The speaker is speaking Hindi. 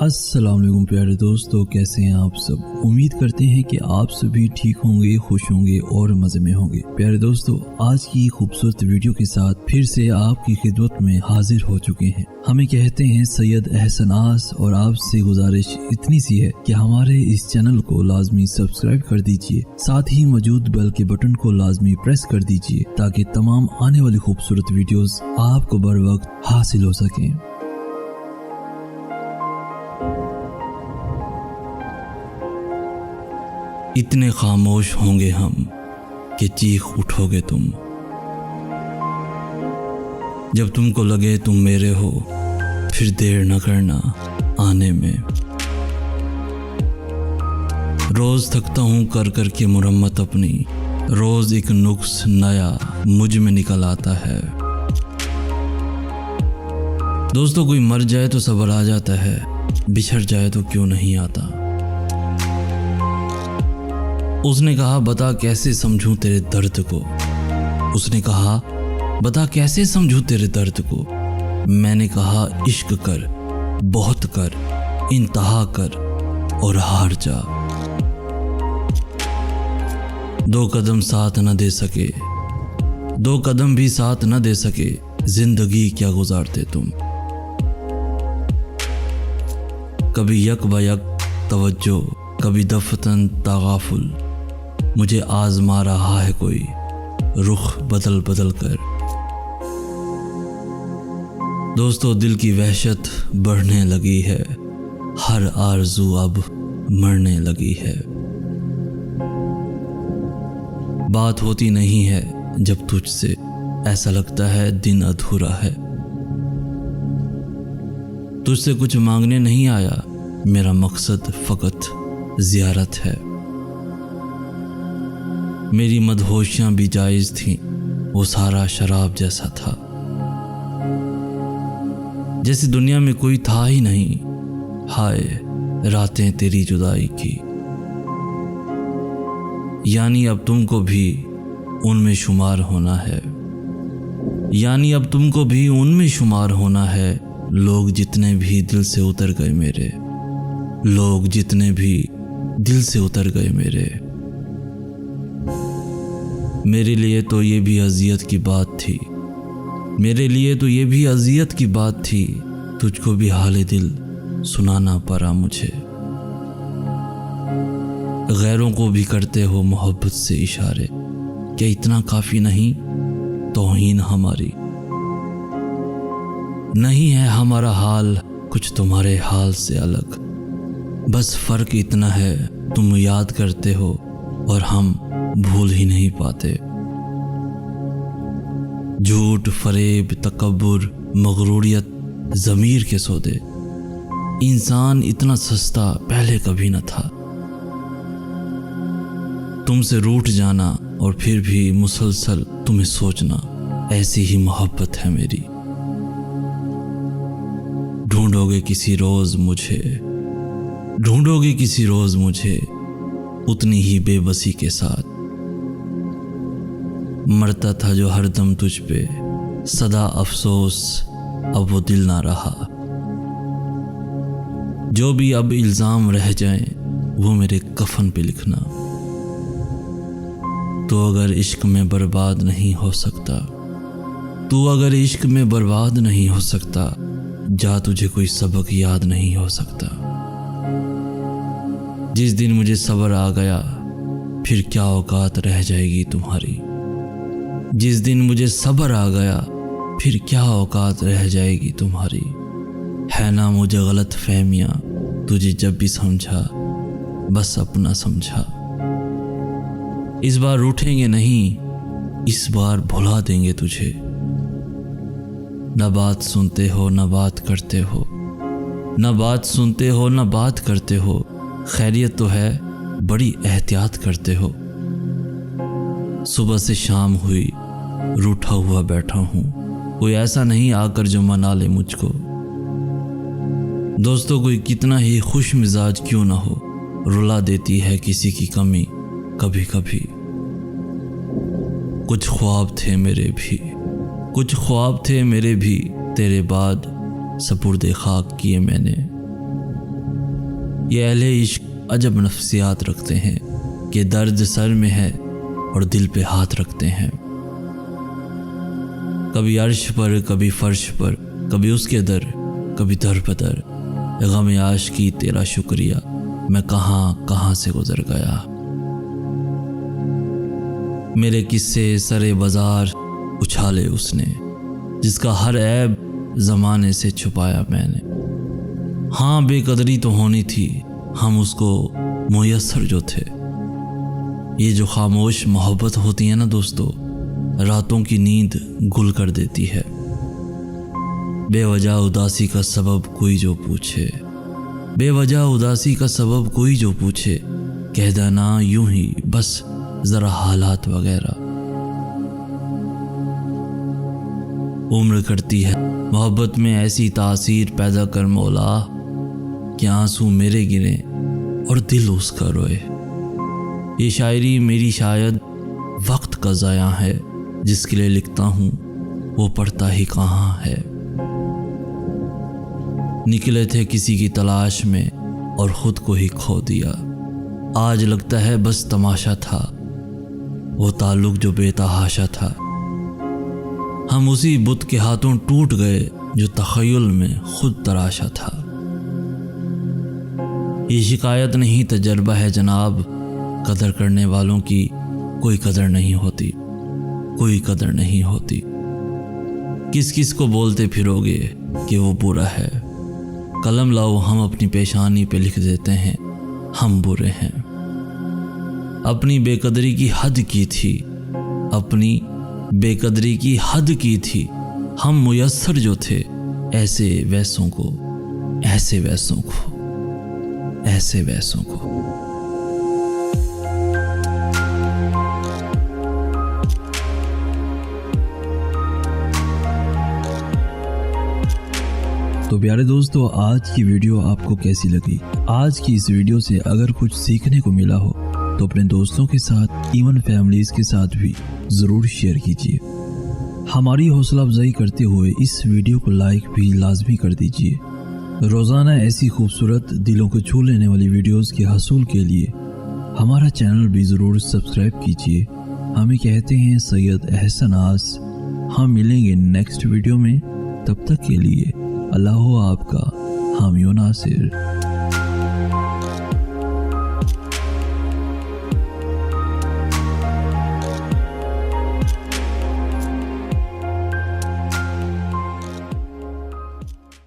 अस्सलाम वालेकुम प्यारे दोस्तों, कैसे हैं आप सब। उम्मीद करते हैं कि आप सभी ठीक होंगे, खुश होंगे और मज़े में होंगे। प्यारे दोस्तों, आज की खूबसूरत वीडियो के साथ फिर से आपकी खिदमत में हाजिर हो चुके हैं। हमें कहते हैं सैयद एहसनास, और आपसे गुजारिश इतनी सी है कि हमारे इस चैनल को लाजमी सब्सक्राइब कर दीजिए, साथ ही मौजूद बेल के बटन को लाजमी प्रेस कर दीजिए ताकि तमाम आने वाली खूबसूरत वीडियोस आपको बर वक्त हासिल हो सकें। इतने खामोश होंगे हम कि चीख उठोगे तुम। जब तुमको लगे तुम मेरे हो, फिर देर न करना आने में। रोज थकता हूँ कर कर के मुरम्मत अपनी, रोज एक नुक्स नया मुझ में निकल आता है। दोस्तों, कोई मर जाए तो सब्र आ जाता है, बिछड़ जाए तो क्यों नहीं आता। उसने कहा बता कैसे समझूं तेरे दर्द को, उसने कहा बता कैसे समझूं तेरे दर्द को। मैंने कहा इश्क कर, बहुत कर, इंतहा कर और हार जा। दो कदम साथ न दे सके, दो कदम भी साथ न दे सके, जिंदगी क्या गुजारते तुम। कभी यक बयक तवज्जो, कभी दफतन तगाफुल, मुझे आजमा रहा है कोई रुख बदल बदल कर। दोस्तों, दिल की वहशत बढ़ने लगी है, हर आरज़ू अब मरने लगी है। बात होती नहीं है जब तुझसे, ऐसा लगता है दिन अधूरा है। तुझसे कुछ मांगने नहीं आया, मेरा मकसद फ़कत ज़ियारत है। मेरी मदहोशियाँ भी जायज़ थीं, वो सारा शराब जैसा था, जैसे दुनिया में कोई था ही नहीं। हाय रातें तेरी जुदाई की, यानी अब तुमको भी उनमें शुमार होना है, यानी अब तुमको भी उनमें शुमार होना है। लोग जितने भी दिल से उतर गए मेरे, लोग जितने भी दिल से उतर गए मेरे लिए तो ये भी अजियत की बात थी, मेरे लिए तो ये भी अजियत की बात थी। तुझको भी हाले दिल सुनाना पड़ा मुझे। गैरों को भी करते हो मोहब्बत से इशारे, क्या इतना काफ़ी नहीं तौहीन हमारी। नहीं है हमारा हाल कुछ तुम्हारे हाल से अलग, बस फ़र्क इतना है तुम याद करते हो और हम भूल ही नहीं पाते। झूठ, फरेब, तकब्बुर, मगरूरियत, ज़मीर के सौदे, इंसान इतना सस्ता पहले कभी न था। तुमसे रूठ जाना और फिर भी मुसलसल तुम्हें सोचना, ऐसी ही मोहब्बत है मेरी। ढूंढोगे किसी रोज़ मुझे, ढूंढोगे किसी रोज़ मुझे, उतनी ही बेबसी के साथ। मरता था जो हरदम तुझ पे, सदा अफसोस अब वो दिल ना रहा। जो भी अब इल्ज़ाम रह जाएं वो मेरे कफन पे लिखना। तो अगर इश्क में बर्बाद नहीं हो सकता, तू अगर इश्क में बर्बाद नहीं हो सकता, जा तुझे कोई सबक याद नहीं हो सकता। जिस दिन मुझे सब्र आ गया, फिर क्या औकात रह जाएगी तुम्हारी। जिस दिन मुझे सब्र आ गया, फिर क्या औकात रह जाएगी तुम्हारी। है ना मुझे गलत फहमियाँ, तुझे जब भी समझा बस अपना समझा। इस बार रूठेंगे नहीं, इस बार भुला देंगे तुझे। न बात सुनते हो न बात करते हो, न बात सुनते हो न बात करते हो। खैरियत तो है, बड़ी एहतियात करते हो। सुबह से शाम हुई, रूठा हुआ बैठा हूँ, कोई ऐसा नहीं आकर जो मना ले मुझको। दोस्तों, कोई कितना ही खुश मिजाज क्यों ना हो, रुला देती है किसी की कमी कभी कभी। कुछ ख्वाब थे मेरे भी, कुछ ख्वाब थे मेरे भी, तेरे बाद सपुर्दे खाक किए मैंने। ये अहले इश्क अजब नफ्सियात रखते हैं कि दर्द सर में है और दिल पे हाथ रखते हैं। कभी अर्श पर, कभी फर्श पर, कभी उसके दर, कभी दर बदर। गम आशिकी तेरा शुक्रिया, मैं कहाँ कहाँ से गुजर गया। मेरे किस्से सरे बाजार उछाले उसने, जिसका हर ऐब ज़माने से छुपाया मैंने। हाँ, बेकदरी तो होनी थी, हम उसको मुयस्सर जो थे। ये जो खामोश मोहब्बत होती है ना दोस्तों, रातों की नींद गुल कर देती है। बेवजह उदासी का सबब कोई जो पूछे, बेवजह उदासी का सबब कोई जो पूछे, कह देना यूं ही बस जरा हालात वगैरह। उम्र करती है मोहब्बत में ऐसी तासीर पैदा कर मौला, कि आंसू मेरे गिरे और दिल उसका रोए। ये शायरी मेरी शायद वक्त का ज़ाया है, जिसके लिए लिखता हूँ वो पढ़ता ही कहाँ है। निकले थे किसी की तलाश में और ख़ुद को ही खो दिया। आज लगता है बस तमाशा था, वो ताल्लुक जो बेतहाशा था। हम उसी बुत के हाथों टूट गए जो तख़य्युल में खुद तराशा था। ये शिकायत नहीं तजर्बा है जनाब, कदर करने वालों की कोई कदर नहीं होती, कोई कदर नहीं होती। किस किस को बोलते फिरोगे कि वो बुरा है। कलम लाओ, हम अपनी पेशानी पे लिख देते हैं हम बुरे हैं। अपनी बेकदरी की हद की थी, अपनी बेकदरी की हद की थी। हम मुयस्सर जो थे ऐसे वैसों को, ऐसे वैसों को, ऐसे वैसों को। तो प्यारे दोस्तों, आज की वीडियो आपको कैसी लगी? आज की इस वीडियो से अगर कुछ सीखने को मिला हो तो अपने दोस्तों के साथ, इवन फैमिलीज के साथ भी ज़रूर शेयर कीजिए। हमारी हौसला अफजाई करते हुए इस वीडियो को लाइक भी लाजमी कर दीजिए। रोज़ाना ऐसी खूबसूरत दिलों को छू लेने वाली वीडियोस के हसूल के लिए हमारा चैनल भी ज़रूर सब्सक्राइब कीजिए। हमें कहते हैं सैयद अहसन आस। हम मिलेंगे नेक्स्ट वीडियो में, तब तक के लिए अल्लाह आपका हामी नासिर।